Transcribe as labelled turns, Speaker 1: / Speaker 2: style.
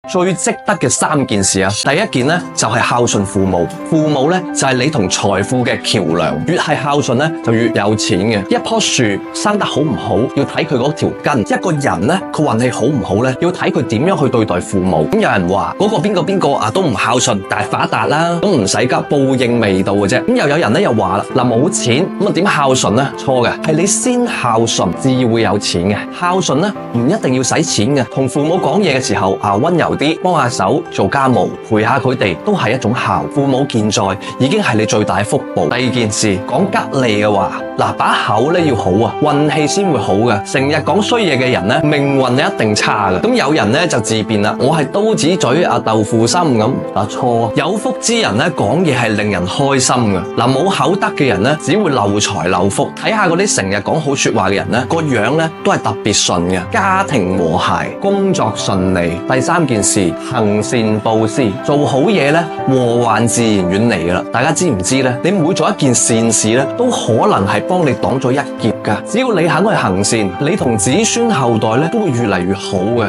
Speaker 1: 最積德嘅3件事啊，第一件呢，就係孝順父母。父母呢，就係你同財富嘅橋樑，越係孝順呢，就越有錢嘅。一棵樹生得好唔好，要睇佢嗰條根；一個人呢，佢運氣好唔好呢，要睇佢點樣去對待父母。咁有人話嗰個邊個啊都唔孝順，但係發達啦，咁唔使急，報應未到嘅啫。咁又有人呢又話啦，嗱冇錢咁啊點孝順呢？錯嘅，係你先孝順至會有錢嘅。孝順呢，唔一定要使錢嘅，同父母講嘢嘅時候啊溫柔啲，幫下手做家務，陪下佢哋都係一種孝。父母健在已經係你最大福報。第二件事講吉利嘅話，嗱把口咧要好啊，運氣先會好嘅。成日講衰嘢嘅人咧，命運一定差嘅。咁有人咧就自辯啦，我係刀子嘴啊豆腐心咁。嗱錯，有福之人咧講嘢係令人開心嘅。嗱冇口德嘅人咧，只會漏財漏福。睇下嗰啲成日講好說話嘅人咧，個樣咧都係特別順嘅。家庭和諧，工作順利。第三件事，行善布施，做好嘢咧，禍患自然遠離噶啦。大家知唔知咧？你每做一件善事咧，都可能係幫你擋咗一劫噶。只要你肯去行善，你同子孫後代咧都會越嚟越好嘅。